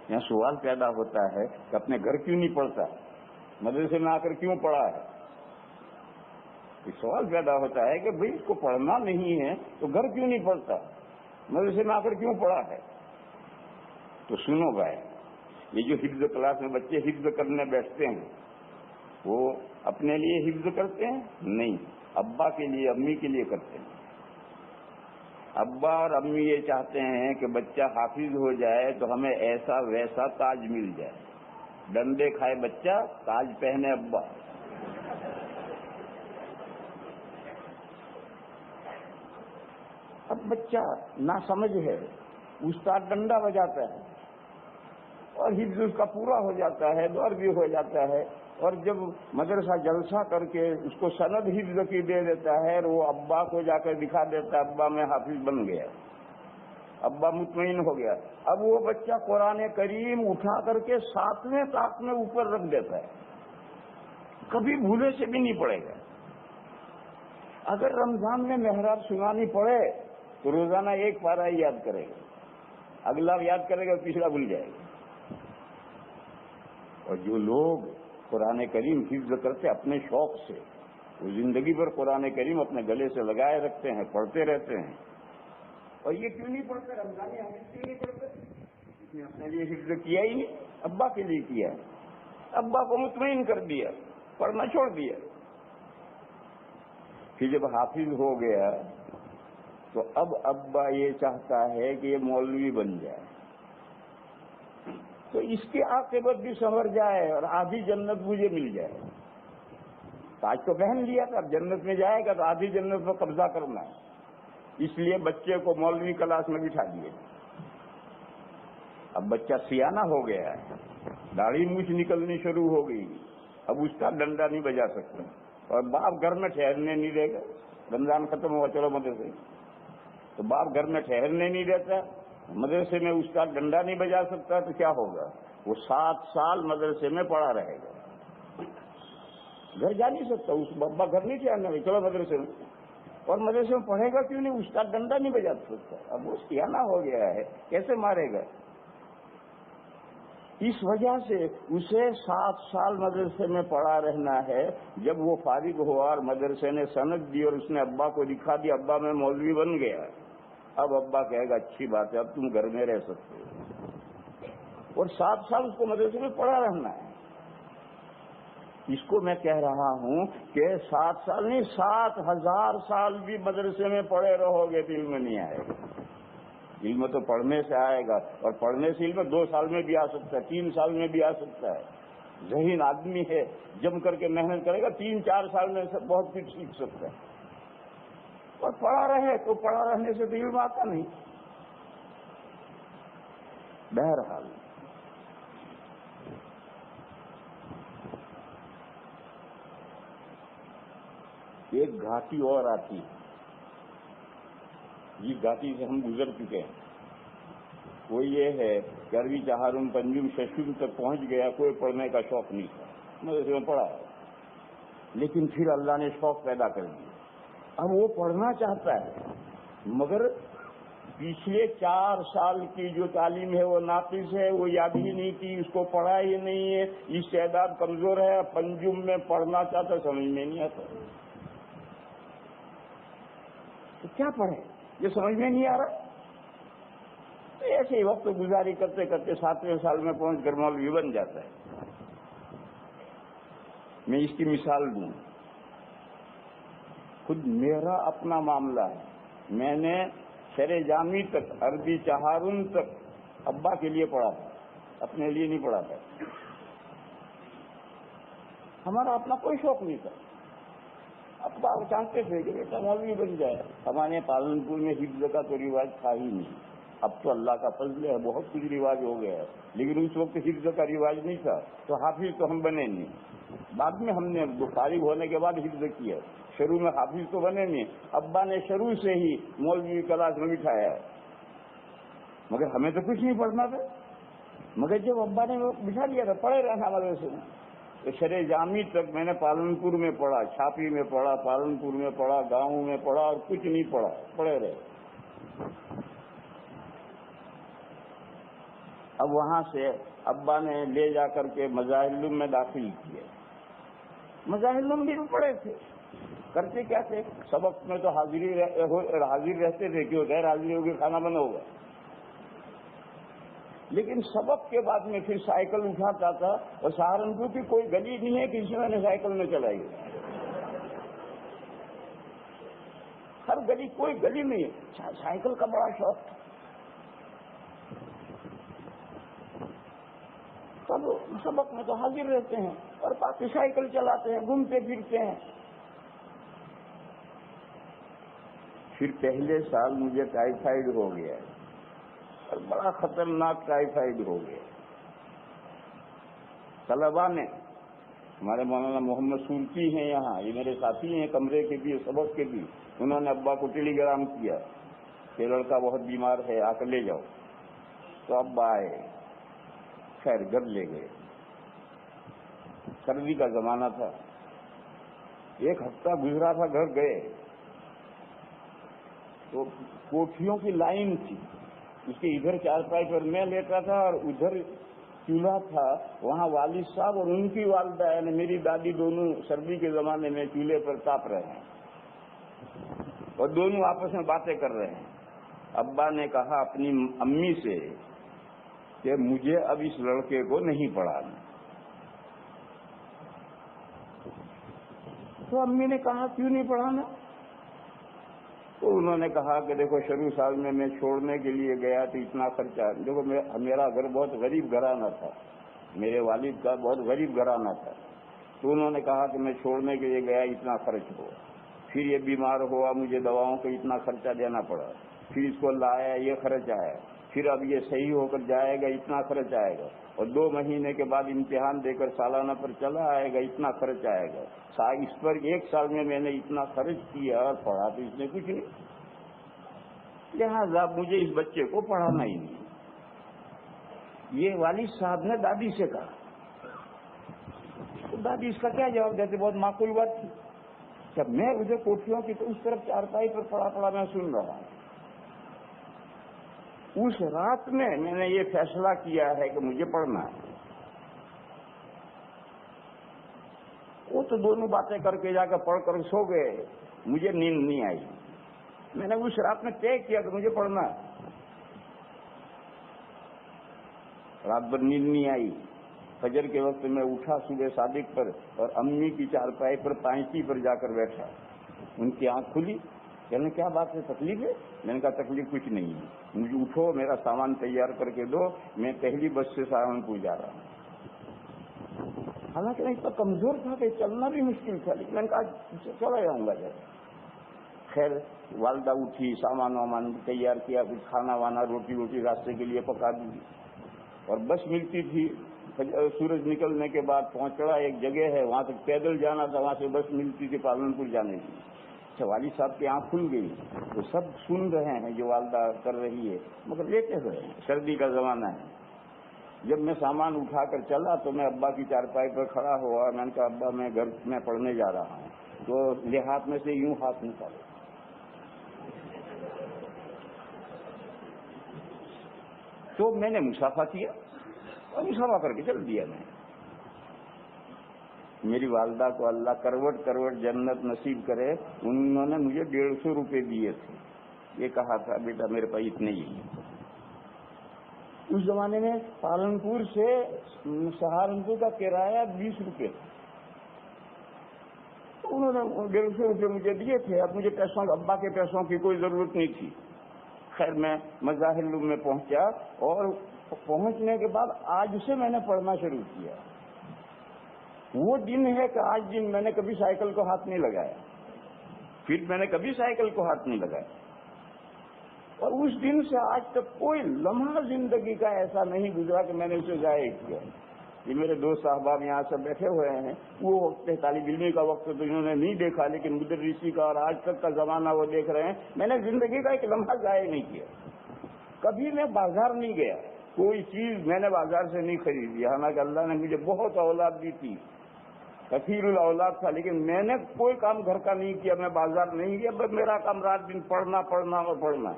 یہاں سوال پیدا ہوتا ہے کہ اپنے گھر کیوں نہیں پڑھتا، مدرسے میں آ کر کیوں پڑھا ہے؟ سوال پیدا ہوتا ہے کہ بھئی اس کو پڑھنا نہیں ہے تو گھر کیوں نہیں پڑھتا، مدرسے میں آ کر کیوں پڑھا ہے؟ تو سنو بھائی، یہ جو حفظ کلاس میں بچے حفظ کرنے بیٹھتے ہیں وہ اپنے لیے حفظ کرتے ہیں؟ نہیں، ابا کے لیے امی کے لیے کرتے ہیں۔ ابا اور امی یہ چاہتے ہیں کہ بچہ حافظ ہو جائے تو ہمیں ایسا ویسا تاج مل جائے، ڈنڈے کھائے بچہ تاج پہنے ابا۔ اب بچہ ناسمجھ ہے، استاد ڈنڈا بجاتا ہے اور حفظ اس کا پورا ہو جاتا ہے، دور بھی ہو جاتا ہے، اور جب مدرسہ جلسہ کر کے اس کو سند حفظ کی دے دیتا ہے اور وہ ابا کو جا کر دکھا دیتا ہے ابا میں حافظ بن گیا، ابا مطمئن ہو گیا۔ اب وہ بچہ قرآن کریم اٹھا کر کے 7ویں طاق میں اوپر رکھ دیتا ہے، کبھی بھولے سے بھی نہیں پڑے گا۔ اگر رمضان میں محراب سنانی پڑے تو روزانہ ایک پارہ ہی یاد کرے گا، اگلا یاد کرے گا پچھلا بھول جائے گا۔ اور جو لوگ قرآن کریم حفظ کرتے اپنے شوق سے، وہ زندگی بھر قرآن کریم اپنے گلے سے لگائے رکھتے ہیں، پڑھتے رہتے ہیں۔ اور یہ کیوں نہیں پڑھتے؟ رمضان حافظ کیوں نہیں پڑھتے؟ اس نے اپنے لیے حفظ کیا ہی نہیں، ابا کے لیے کیا، ابا کو مطمئن کر دیا، پڑھنا چھوڑ دیا۔ پھر جب حافظ ہو گیا تو اب ابا یہ چاہتا ہے کہ یہ مولوی بن جائے، تو اس کی عاقبت بھی سنور جائے اور آدھی جنت مجھے مل جائے۔ تاج تو پہن لیا تھا، اب جنت میں جائے گا تو آدھی جنت پر قبضہ کرنا ہے، اس لیے بچے کو مولوی کلاس میں بٹھا دیے۔ اب بچہ سیانہ ہو گیا ہے، داڑھی مونچھ نکلنی شروع ہو گئی، اب اس کا ڈنڈا نہیں بجا سکتا، اور باپ گھر میں ٹھہرنے نہیں دے گا۔ رمضان ختم ہوا چلو مدرسے، تو باپ گھر میں ٹھہرنے نہیں دیتا، مدرسے میں اس کا ڈنڈا نہیں بجا سکتا، تو کیا ہوگا؟ وہ 7 سال مدرسے میں پڑا رہے گا، گھر جا نہیں سکتا، اس ابا گھر نہیں ٹھہرنا چلو مدرسے میں، اور مدرسے میں پڑھے گا کیوں نہیں؟ اس کا ڈنڈا نہیں بجا سکتا، اب وہ سیانہ ہو گیا ہے، کیسے مارے گا؟ اس وجہ سے اسے 7 سال مدرسے میں پڑھا رہنا ہے۔ جب وہ فارغ ہوا اور مدرسے نے سند دی اور اس نے ابا کو دکھا دیا ابا میں مولوی بن گیا، اب ابا کہے گا اچھی بات ہے، اب تم گھر میں رہ سکتے ہو، اور 7 سال اس کو مدرسے میں پڑھا رہنا ہے۔ اس کو میں کہہ رہا ہوں کہ 7 سال نہیں، 7,000 سال بھی مدرسے میں پڑھے رہو گے تو علم نہیں آئے گا۔ علم تو پڑھنے سے آئے گا، اور پڑھنے سے علم 2 سال میں بھی آ سکتا ہے، 3 سال میں بھی آ سکتا ہے۔ ذہین آدمی ہے، جم کر کے محنت کرے گا 3-4 سال میں سے بہت کچھ سیکھ سکتا ہے، اور پڑھا رہے تو پڑھا رہنے سے تو علم آتا نہیں۔ بہرحال ایک گھاٹی اور آتی ہے، یہ گھاٹی سے ہم گزر چکے ہیں، وہ یہ ہے کہ عربی چہارم پنجم ششم تک پہنچ گیا، کوئی پڑھنے کا شوق نہیں تھا، مدرسے میں پڑھا ہے، لیکن پھر اللہ نے شوق پیدا کر دیا، اب وہ پڑھنا چاہتا ہے، مگر پچھلے 4 سال کی جو تعلیم ہے وہ ناقص ہے، وہ یاد ہی نہیں کی، اس کو پڑھا ہی نہیں ہے، استعداد کمزور ہے، پنجم میں پڑھنا چاہتا سمجھ میں نہیں آتا، تو کیا پڑھے؟ یہ سمجھ میں نہیں آ رہا، تو ایسے ہی وقت گزاری کرتے کرتے 7ویں سال میں پہنچ کر مولوی بن جاتا ہے۔ میں اس کی مثال دوں، خود میرا اپنا معاملہ ہے، میں نے شرع جامی تک، عربی چہارم تک ابا کے لیے پڑھا تھا، اپنے لیے نہیں پڑھا تھا، ہمارا اپنا کوئی شوق نہیں تھا، ابا چاہتے تھے کہ بیٹا مولوی بن جائے۔ ہمارے پالن پور میں حفظ کا تو رواج تھا ہی نہیں، اب تو اللہ کا فضل ہے بہت کچھ رواج ہو گیا ہے، لیکن اس وقت حفظ کا رواج نہیں تھا، تو حافظ تو ہم بنے نہیں، بعد میں ہم نے فارغ ہونے کے بعد حفظ کیا، شروع میں حافظ تو بنے نہیں، ابا نے شروع سے ہی مولوی کلاس میں بٹھایا ہے، مگر ہمیں تو کچھ نہیں پڑھنا تھا، مگر جب ابا نے بٹھا دیا تھا پڑھے رہنا مدرسے میں، تو شرع جامی تک میں نے پالن پور میں پڑھا، چھاپی میں پڑھا، پالن پور میں پڑھا، گاؤں میں پڑھا، اور کچھ نہیں پڑھا، پڑھے رہے۔ اب وہاں سے ابا نے لے جا کر کے مظاہر العلوم میں داخل کیا. مظاہر العلوم بھی پڑھے تھے. کرتے کیا تھے؟ سبق میں تو حاضر رہتے تھے، کیوں غیر حاضری ہوگی کھانا بنا ہوگا. لیکن سبق کے بعد میں پھر سائیکل اٹھاتا تھا، اور سہارنپور کی کوئی گلی نہیں ہے کہ جس میں سائیکل میں چلائی. ہر گلی، کوئی گلی نہیں ہے، سائیکل کا بڑا شوق تھا. سبق میں تو حاضر رہتے ہیں اور باقی سائیکل چلاتے ہیں، گھومتے پھرتے ہیں. پھر پہلے سال مجھے ٹائیفائڈ ہو گیا اور بڑا خطرناک ٹائیفائڈ ہو گیا. طلبا نے، ہمارے مولانا محمد سورتی ہیں یہاں، یہ میرے ساتھی ہیں کمرے کے بھی سبق کے بھی، انہوں نے ابا کو ٹیلی گرام کیا کہ لڑکا بہت بیمار ہے، آ کر لے جاؤ. تو ابا آئے، خیر گھر لے گئے. سردی کا زمانہ تھا، ایک ہفتہ گزرا تھا، گھر گئے تو کوٹھیوں کی لائن تھی. اس کے ادھر چارپائی پر میں لیٹا تھا اور ادھر چولہا تھا. وہاں والد صاحب اور ان کی والدہ یعنی میری دادی دونوں سردی کے زمانے میں چولہے پر تاپ رہے ہیں اور دونوں آپس میں باتیں کر رہے ہیں. ابا نے کہا اپنی امی سے کہ مجھے اب اس لڑکے کو نہیں پڑھانا. تو امی نے کہا کیوں نہیں پڑھانا؟ تو انہوں نے کہا کہ دیکھو شروع سال میں چھوڑنے کے لیے گیا تو اتنا خرچہ، دیکھو میرا گھر بہت غریب گھرانہ تھا، میرے والد کا بہت غریب گھرانہ تھا. تو انہوں نے کہا کہ میں چھوڑنے کے لیے گیا، اتنا خرچ ہوا. پھر یہ بیمار ہوا، مجھے دواؤں کا اتنا خرچہ دینا پڑا. پھر اس کو لایا، یہ خرچ آیا. پھر اب یہ صحیح ہو کر جائے گا، اتنا خرچ آئے گا. اور 2 مہینے کے بعد امتحان دے کر سالانہ پر چلا آئے گا، اتنا خرچ آئے گا. اس پر 1 سال میں نے اتنا خرچ کیا اور پڑھا تو اس نے کچھ نہیں. لہٰذا مجھے اس بچے کو پڑھانا ہی نہیں. یہ والد صاحب نے دادی سے کہا. تو دادی اس کا کیا جواب دیتے؟ بہت معقول بات تھی. جب میں ادھر کوٹھیوں کی تو اس طرف چارپائی پر پڑا میں سن رہا ہوں. اس رات میں نے یہ فیصلہ کیا ہے کہ مجھے پڑھنا ہے. وہ تو دونوں باتیں کر کے جا کر پڑھ کر سو گئے، مجھے نیند نہیں آئی. میں نے اس رات میں طے کیا کہ مجھے پڑھنا ہے. رات بھر نیند نہیں آئی. فجر کے وقت میں اٹھا صبح صادق پر اور امی کی چارپائی پر پائنچی پر جا کر بیٹھا. ان کی آنکھ کھلی، کہنے کیا بات ہے، تکلیف ہے؟ میں نے کہا تکلیف کچھ نہیں ہے، مجھے اٹھو، میرا سامان تیار کر کے دو، میں پہلی بس سے سہارنپور جا رہا ہوں. حالانکہ میں اتنا کمزور تھا کہ چلنا بھی مشکل تھا، لیکن میں نے کہا چلا جاؤں گا. خیر والدہ اٹھی، سامان وامان تیار کیا، کچھ کھانا وانا روٹی راستے کے لیے پکا دی اور بس ملتی تھی. سورج نکلنے کے بعد پہنچا ایک جگہ ہے، وہاں تک پیدل جانا تھا، وہاں سے بس ملتی تھی پالنپور جانے کی. والد صاحب کی آنکھ کھل گئی، تو سب سن رہے ہیں جو والدہ کر رہی ہے، مگر لیتے ہوئے. سردی کا زمانہ ہے. جب میں سامان اٹھا کر چلا تو میں ابا کی چارپائی پر کھڑا ہوا. میں نے کہا ابا میں گھر میں پڑھنے جا رہا ہوں. تو لحاظ میں سے یوں ہاتھ نکالے. تو میں نے مسافہ کیا اور مسافہ کر کے چل دیا. میں میری والدہ کو اللہ کروٹ جنت نصیب کرے، انہوں نے مجھے 150 روپے دیے تھے. یہ کہا تھا بیٹا میرے پاس اتنے ہی. اس زمانے میں پالنپور سے سہارنپور کا کرایہ 20 روپے تھا. انہوں نے 150 روپے مجھے دیے تھے. اب مجھے پیسوں، ابا کے پیسوں کی کوئی ضرورت نہیں تھی. خیر میں مظاہر العلوم میں پہنچا اور پہنچنے کے بعد آج سے میں نے پڑھنا شروع کیا. وہ دن ہے کہ آج دن میں نے کبھی سائیکل کو ہاتھ نہیں لگایا، پھر میں نے کبھی سائیکل کو ہاتھ نہیں لگایا. اور اس دن سے آج تک کوئی لمحہ زندگی کا ایسا نہیں گزرا کہ میں نے اسے ضائع کیا. یہ میرے دوست احباب یہاں سے بیٹھے ہوئے ہیں، وہ وقت طالب علمی کا وقت تو انہوں نے نہیں دیکھا، لیکن مدرسی کا اور آج تک کا زمانہ وہ دیکھ رہے ہیں. میں نے زندگی کا ایک لمحہ ضائع نہیں کیا. کبھی میں بازار نہیں گیا، کوئی چیز میں نے بازار سے نہیں خریدی. حالانکہ اللہ نے مجھے بہت اولاد دی تھی، کثیر الاولاد تھا، لیکن میں نے کوئی کام گھر کا نہیں کیا. میں بازار نہیں گیا، بس میرا کام رات دن پڑھنا اور پڑھنا.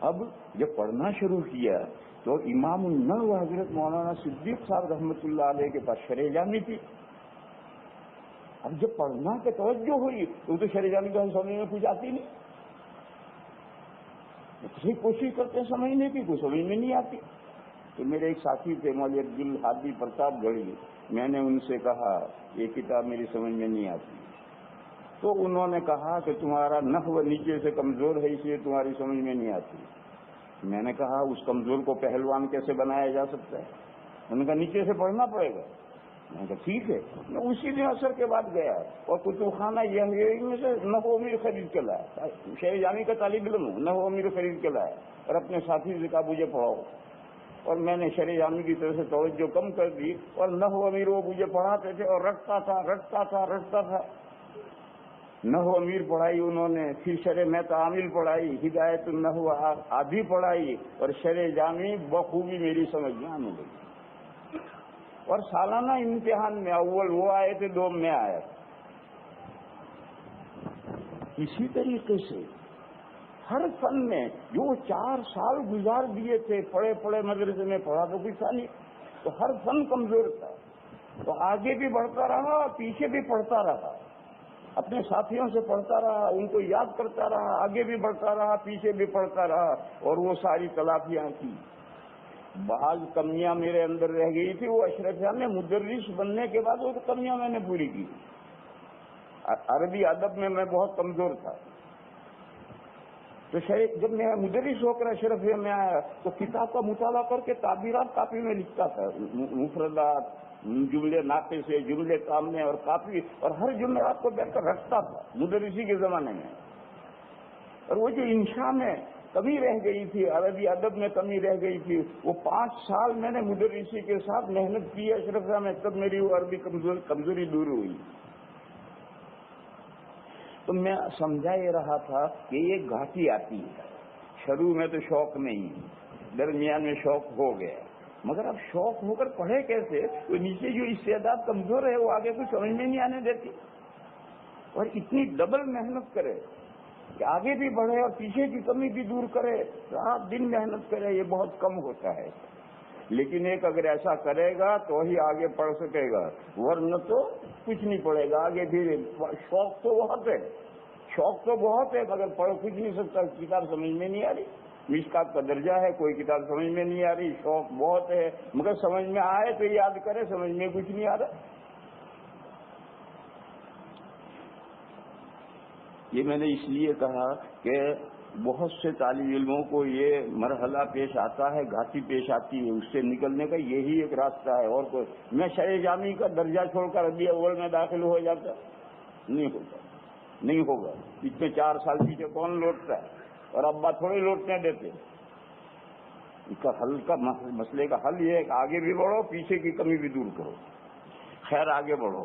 اب جب پڑھنا شروع کیا تو امام النووی حضرت مولانا صدیق صاحب رحمۃ اللہ علیہ کے پاس شرح جامی تھی. اب جب پڑھنا کہ توجہ ہوئی تو شرح جامی کا سمجھ میں کچھ آتی نہیں. کسی کوشش کرتے ہیں سمجھنے کی, کوئی سمجھ میں نہیں آتی. تو میرے ایک ساتھی تھے مولوی عبدالحادی پرتاپ گڑھی, میں نے ان سے کہا یہ کتاب میری سمجھ میں نہیں آتی. تو انہوں نے کہا کہ تمہارا نحو نیچے سے کمزور ہے اس لیے تمہاری سمجھ میں نہیں آتی. میں نے کہا اس کمزور کو پہلوان کیسے بنایا جا سکتا ہے؟ انہوں نے کہا نیچے سے پڑھنا پڑے گا. میں نے کہا ٹھیک ہے. میں اسی دن عصر کے بعد گیا اور کتب خانہ یہ میں سے نحو امیر خرید کے لایا. شہر جامی کا طالب علم ہوں, نحو امیر خرید کے لایا اور اپنے ساتھی سے کہا مجھے پڑھاؤ. اور میں نے شرح جامی کی طرف سے توجہ کم کر دی اور نحو امیر وہ مجھے پڑھاتے تھے اور رٹتا تھا. نحو امیر پڑھائی انہوں نے, پھر شرح میں تعامل پڑھائی, ہدایت النحو آدھی پڑھائی اور شرح جامی بخوبی میری سمجھ میں آنے لگی. اور سالانہ امتحان میں اول وہ آئے تھے, دوم میں آیا. اسی طریقے سے ہر فن میں جو 4 سال گزار دیے تھے, پڑھے مدرسے میں پڑھا تو کچھ تھا نہیں, تو ہر فن کمزور تھا. تو آگے بھی بڑھتا رہا, پیچھے بھی پڑھتا رہا, اپنے ساتھیوں سے پڑھتا رہا, ان کو یاد کرتا رہا, آگے بھی بڑھتا رہا, پیچھے بھی پڑھتا رہا, اور وہ ساری تلافیاں کی. بعض کمیاں میرے اندر رہ گئی تھی, وہ اشرفیہ میں مدرس بننے کے بعد وہ کمیاں میں نے پوری کی. عربی ادب میں بہت کمزور تھا. تو جب میں مدرس ہو کر اشرفیہ میں آیا تو کتاب کا مطالعہ کر کے تعبیرات کاپی میں لکھتا تھا, مفردات, جملے ناقص سے, جملے کامنے, اور کافی, اور ہر جملات کو بیٹھ کر رکھتا تھا مدرسی کے زمانے میں. اور وہ جو انشاء میں کمی رہ گئی تھی, عربی ادب میں کمی رہ گئی تھی, وہ 5 سال میں نے مدرسی کے ساتھ محنت کی اشرفیہ میں, تب میری وہ عربی کمزوری دور ہوئی. تو میں سمجھا یہ رہا تھا کہ یہ گھاٹی آتی ہے. شروع میں تو شوق نہیں, درمیان میں شوق ہو گیا, مگر اب شوق ہو کر پڑھے کیسے؟ وہ نیچے جو استعداد کمزور ہے وہ آگے کچھ سمجھ میں نہیں آنے دیتی, اور اتنی ڈبل محنت کرے کہ آگے بھی بڑھے اور پیچھے کی کمی بھی دور کرے, رات دن محنت کرے, یہ بہت کم ہوتا ہے. لیکن ایک اگر ایسا کرے گا تو ہی آگے پڑھ سکے گا, ورنہ تو کچھ نہیں پڑھے گا آگے بھی. شوق تو بہت ہے مگر پڑھ کچھ نہیں سکتا, کتاب سمجھ میں نہیں آ رہی. مشکات کا درجہ ہے, کوئی کتاب سمجھ میں نہیں آ رہی. شوق بہت ہے مگر سمجھ میں آئے تو یاد کرے, سمجھ میں کچھ نہیں آ رہا. یہ میں نے اس لیے کہا کہ بہت سے طالب علموں کو یہ مرحلہ پیش آتا ہے, گھاٹی پیش آتی ہے, اس سے نکلنے کا یہی ایک راستہ ہے. اور کوئی, میں شرح جامی کا درجہ چھوڑ کر ربیع اول میں داخل ہو جاتا, نہیں ہوگا. اتنے 4 سال پیچھے کون لوٹتا ہے, اور ابا تھوڑے لوٹنے دیتے. اس کا حل کا مسئلے کا حل یہ ہے کہ آگے بھی بڑھو, پیچھے کی کمی بھی دور کرو. خیر آگے بڑھو.